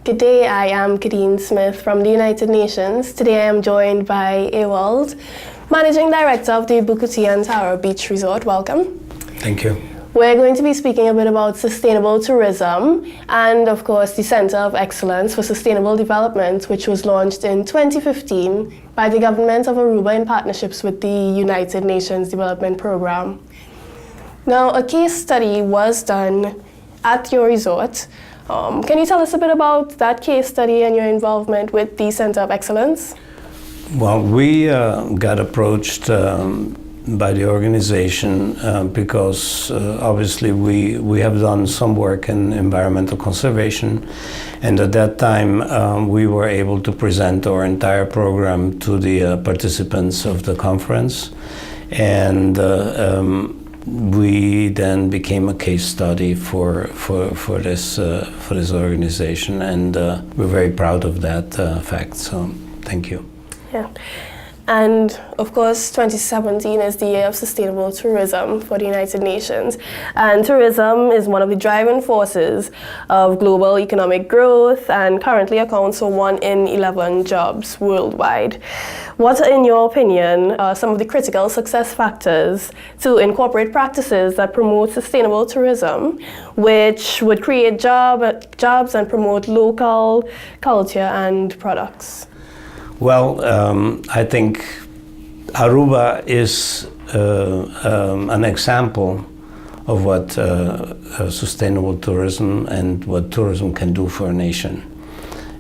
Good day, I am Kadeen Smith from the United Nations. Today I am joined by Ewald, Managing Director of the Bucuti and Aruba Beach Resort. Welcome. Thank you. We're going to be speaking a bit about sustainable tourism and, of course, the Center of Excellence for Sustainable Development, which was launched in 2015 by the government of Aruba in partnerships with the United Nations Development Program. Now, a case study was done at your resort. Can you tell us a bit about that case study and your involvement with the Center of Excellence? Well, we got approached by the organization because obviously we have done some work in environmental conservation, and at that time we were able to present our entire program to the participants of the conference, and we then became a case study for this organization, and we're very proud of that fact. So thank you. Yeah. And of course, 2017 is the year of sustainable tourism for the United Nations. And tourism is one of the driving forces of global economic growth and currently accounts for 1 in 11 jobs worldwide. What, in your opinion, are some of the critical success factors to incorporate practices that promote sustainable tourism, which would create jobs and promote local culture and products? Well, I think Aruba is an example of what sustainable tourism and what tourism can do for a nation.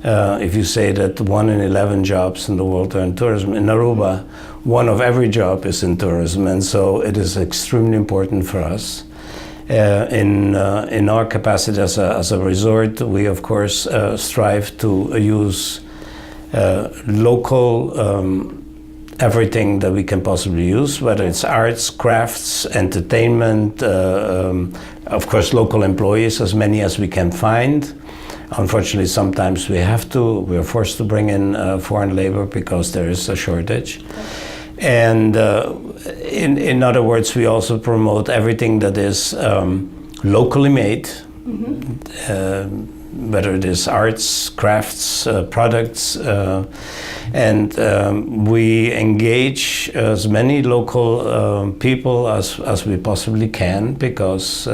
If you say that 1 in 11 jobs in the world are in tourism, in Aruba, 1 of every job is in tourism, and so it is extremely important for us. In our capacity as a resort, we of course strive to use local everything that we can possibly use, whether it's arts, crafts, entertainment, of course local employees, as many as we can find. Unfortunately, sometimes we're forced to bring in foreign labor because there is a shortage. And in other words, we also promote everything that is locally made. Whether it is arts, crafts, products, and we engage as many local people as we possibly can, because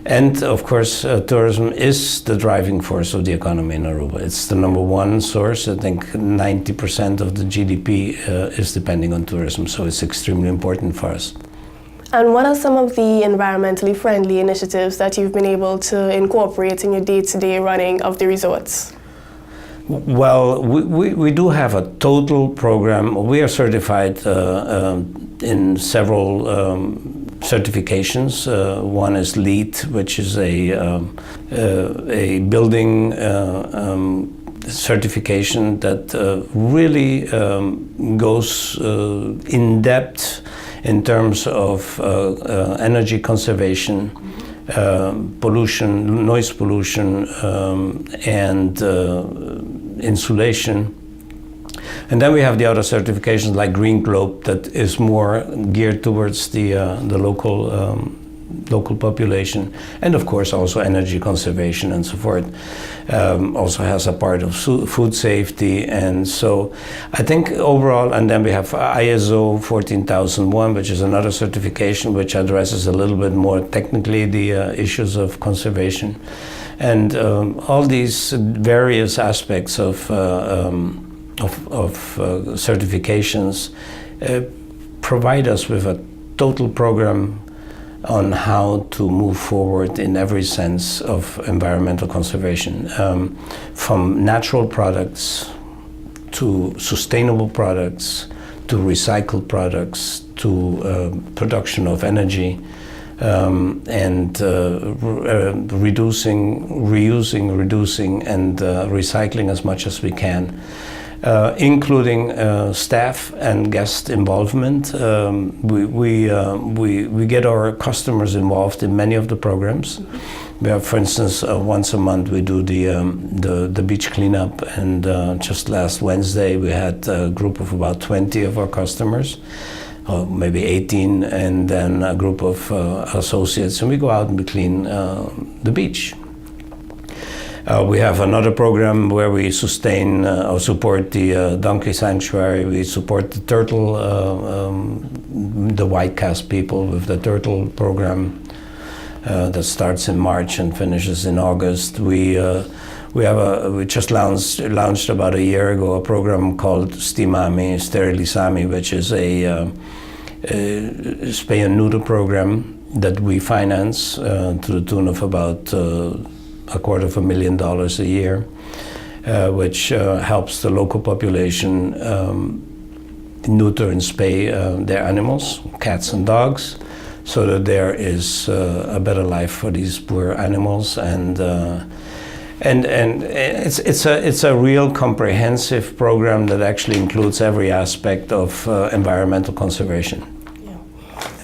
and of course tourism is the driving force of the economy in Aruba. It's the number 1 source. I think 90% of the GDP is depending on tourism, so it's extremely important for us. And what are some of the environmentally friendly initiatives that you've been able to incorporate in your day-to-day running of the resorts? Well, we do have a total program. We are certified in several certifications. One is LEED, which is a building certification that really goes in depth in terms of energy conservation, pollution, noise pollution, and insulation. And then we have the other certifications like Green Globe that is more geared towards the local population, and of course also energy conservation and so forth. Also has a part of food safety, and so I think overall, and then we have ISO 14001, which is another certification which addresses a little bit more technically the issues of conservation, and all these various aspects of certifications provide us with a total program on how to move forward in every sense of environmental conservation, from natural products to sustainable products to recycled products to production of energy, and reusing, reducing, and recycling as much as we can. Including staff and guest involvement. We get our customers involved in many of the programs. We have, for instance, once a month we do the beach cleanup, and just last Wednesday we had a group of about 20 of our customers, or maybe 18, and then a group of associates, and we go out and we clean the beach. We have another program where we sustain or support the donkey sanctuary. We support the turtle, the white cast people with the turtle program that starts in March and finishes in August. We just launched about a year ago a program called Stimami, Sterilisami, which is a spay and neuter program that we finance to the tune of about $250,000 a year, which helps the local population neuter and spay their animals, cats and dogs, so that there is a better life for these poor animals. And it's a real comprehensive program that actually includes every aspect of environmental conservation.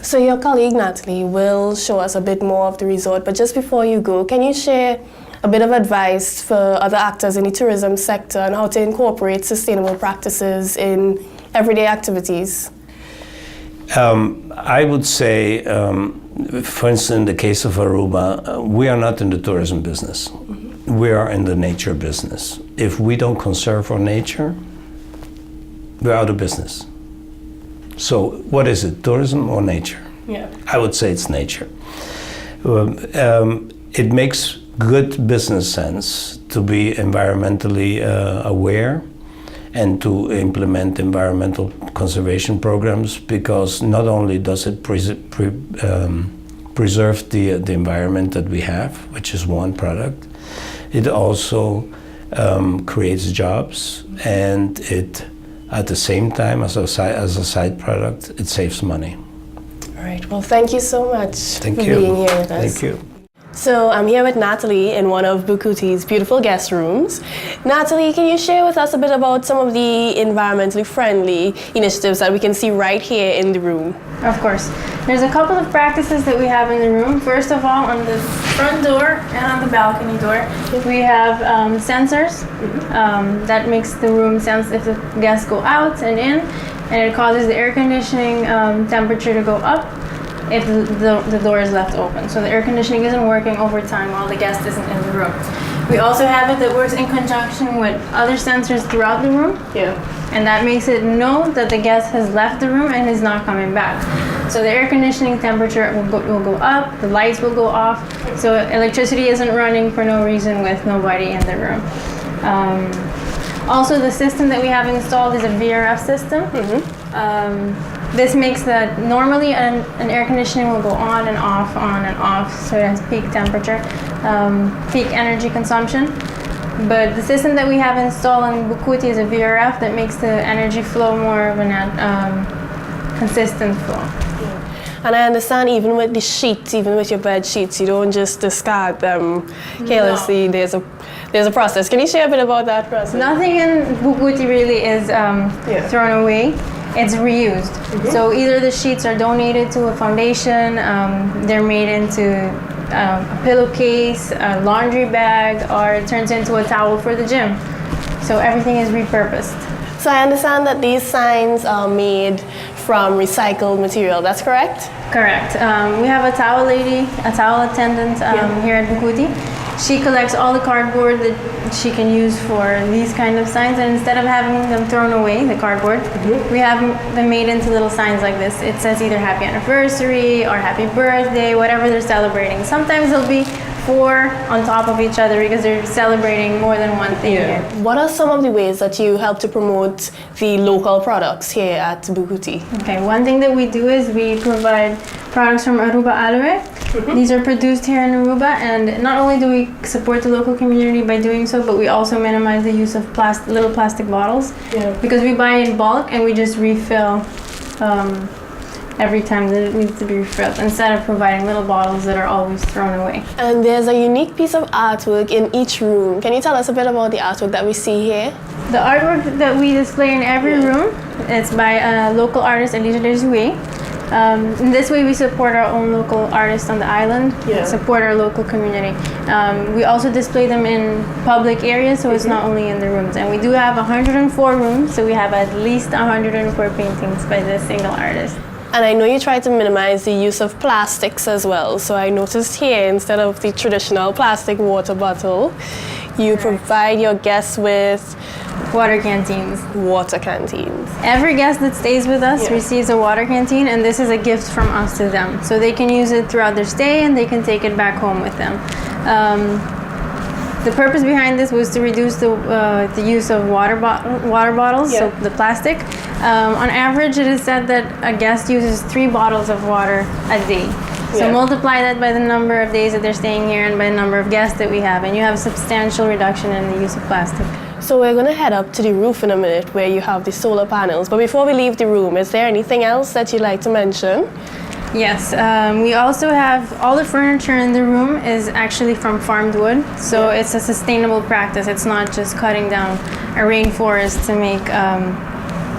So your colleague Natalie will show us a bit more of the resort, but just before you go, can you share a bit of advice for other actors in the tourism sector on how to incorporate sustainable practices in everyday activities? I would say, for instance, in the case of Aruba, we are not in the tourism business. Mm-hmm. We are in the nature business. If we don't conserve our nature, we're out of business. So what is it, tourism or nature? Yeah. I would say it's nature. It makes good business sense to be environmentally aware and to implement environmental conservation programs, because not only does it preserve the environment that we have, which is one product, it also creates jobs, and it, at the same time, as a side product, it saves money. All right. Well, thank you so much for being here with us. Thank you. So I'm here with Natalie in one of Bucuti's beautiful guest rooms. Natalie, can you share with us a bit about some of the environmentally friendly initiatives that we can see right here in the room? Of course. There's a couple of practices that we have in the room. First of all, on the front door and on the balcony door, we have sensors that makes the room sense if the guests go out and in, and it causes the air conditioning temperature to go up if the door is left open. So the air conditioning isn't working over time while the guest isn't in the room. We also have it that works in conjunction with other sensors throughout the room. Yeah. And that makes it know that the guest has left the room and is not coming back. So the air conditioning temperature will go up, the lights will go off, so electricity isn't running for no reason with nobody in the room. Also, the system that we have installed is a VRF system. This makes that normally an air conditioning will go on and off, so it has peak temperature, peak energy consumption. But the system that we have installed on Bucuti is a VRF that makes the energy flow more of a consistent flow. And I understand even with the sheets, even with your bed sheets, you don't just discard them carelessly. No. There's a process. Can you share a bit about that process? Nothing in Bucuti really is thrown away. It's reused. So either the sheets are donated to a foundation, they're made into a pillowcase, a laundry bag, or it turns into a towel for the gym. So everything is repurposed. So I understand that these signs are made from recycled material, that's correct? Correct. We have a towel lady, a towel attendant here at Bucuti. She collects all the cardboard that she can use for these kind of signs, and instead of having them thrown away, the cardboard, we have them made into little signs like this. It says either happy anniversary or happy birthday, whatever they're celebrating. Sometimes there'll be 4 on top of each other because they're celebrating more than one thing here. What are some of the ways that you help to promote the local products here at Bucuti? Okay, one thing that we do is we provide products from Aruba aloe. These are produced here in Aruba, and not only do we support the local community by doing so, but we also minimize the use of little plastic bottles because we buy in bulk and we just refill every time that it needs to be refilled, instead of providing little bottles that are always thrown away. And there's a unique piece of artwork in each room. Can you tell us a bit about the artwork that we see here? The artwork that we display in every room is by a local artist, Elisa Desoué. In this way, we support our own local artists on the island, support our local community. We also display them in public areas, so it's not only in the rooms. And we do have 104 rooms, so we have at least 104 paintings by this single artist. And I know you try to minimize the use of plastics as well. So I noticed here, instead of the traditional plastic water bottle, You provide your guests with Water canteens. water canteens. Every guest that stays with us Yeah. receives a water canteen, and this is a gift from us to them. So they can use it throughout their stay, and they can take it back home with them. The purpose behind this was to reduce the use of water bottles, Yeah. so the plastic. On average, it is said that a guest uses 3 bottles of water a day. So Yeah. multiply that by the number of days that they're staying here and by the number of guests that we have, and you have a substantial reduction in the use of plastic. So we're going to head up to the roof in a minute where you have the solar panels. But before we leave the room, is there anything else that you'd like to mention? Yes, we also have all the furniture in the room is actually from farmed wood, so it's a sustainable practice. It's not just cutting down a rainforest to make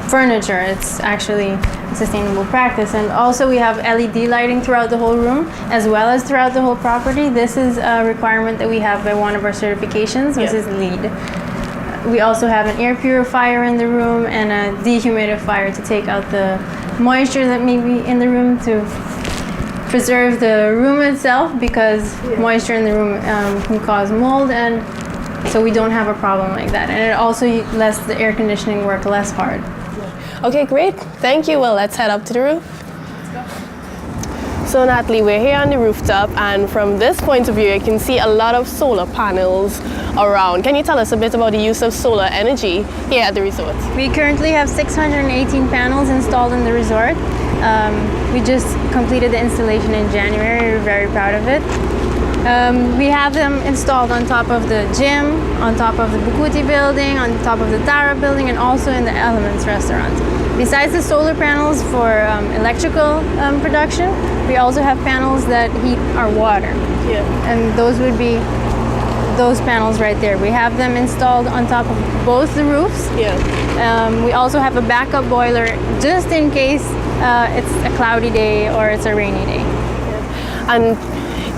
furniture. It's actually a sustainable practice. And also we have LED lighting throughout the whole room as well as throughout the whole property. This is a requirement that we have by one of our certifications, which is LEED. We also have an air purifier in the room and a dehumidifier to take out the moisture that may be in the room, to preserve the room itself, because moisture in the room can cause mold, and so we don't have a problem like that. And it also lets the air conditioning work less hard. Okay, great. Thank you. Well, let's head up to the roof. So Natalie, we're here on the rooftop, and from this point of view, you can see a lot of solar panels around. Can you tell us a bit about the use of solar energy here at the resort? We currently have 618 panels installed in the resort. We just completed the installation in January. We're very proud of it. We have them installed on top of the gym, on top of the Bucuti building, on top of the Tara building, and also in the Elements restaurant. Besides the solar panels for electrical production, we also have panels that heat our water. Yeah. And those would be those panels right there. We have them installed on top of both the roofs. Yeah. We also have a backup boiler just in case it's a cloudy day or it's a rainy day. And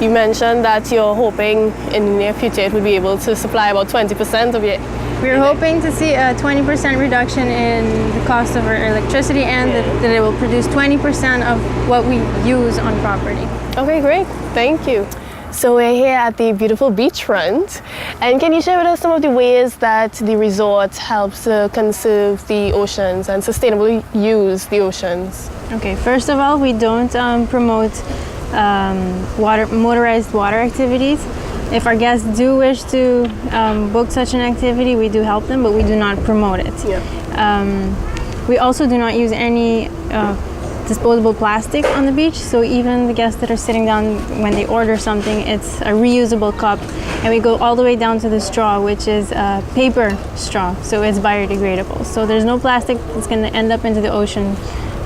you mentioned that you're hoping in the near future it would be able to supply about 20% of your... We're hoping to see a 20% reduction in the cost of our electricity, and that it will produce 20% of what we use on property. Okay, great. Thank you. So we're here at the beautiful beachfront, and can you share with us some of the ways that the resort helps to conserve the oceans and sustainably use the oceans? Okay, first of all, we don't promote motorized water activities. If our guests do wish to book such an activity, we do help them, but we do not promote it. Yeah. We also do not use any disposable plastic on the beach, so even the guests that are sitting down when they order something, it's a reusable cup, and we go all the way down to the straw, which is a paper straw, so it's biodegradable. So there's no plastic that's going to end up into the ocean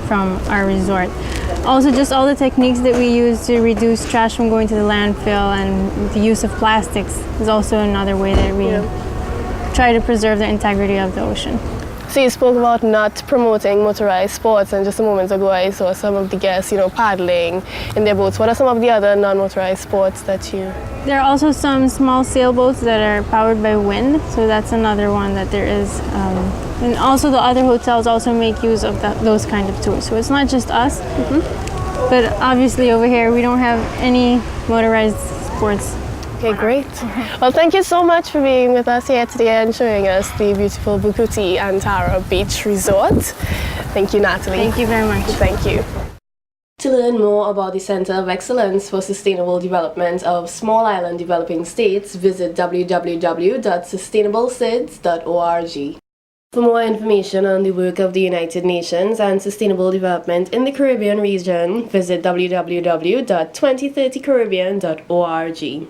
from our resort. Also, just all the techniques that we use to reduce trash from going to the landfill, and the use of plastics is also another way that we try to preserve the integrity of the ocean. So you spoke about not promoting motorized sports, and just a moment ago I saw some of the guests, paddling in their boats. What are some of the other non-motorized sports that you... There are also some small sailboats that are powered by wind, so that's another one that there is. And also the other hotels also make use of those kind of tours. So it's not just us, but obviously over here we don't have any motorized sports. Okay, great. Well, thank you so much for being with us here today and showing us the beautiful Bucuti and Tara Beach Resort. Thank you, Natalie. Thank you very much. Thank you. To learn more about the Center of Excellence for Sustainable Development of Small Island Developing States, visit www.sustainablesids.org. For more information on the work of the United Nations and sustainable development in the Caribbean region, visit www.2030caribbean.org.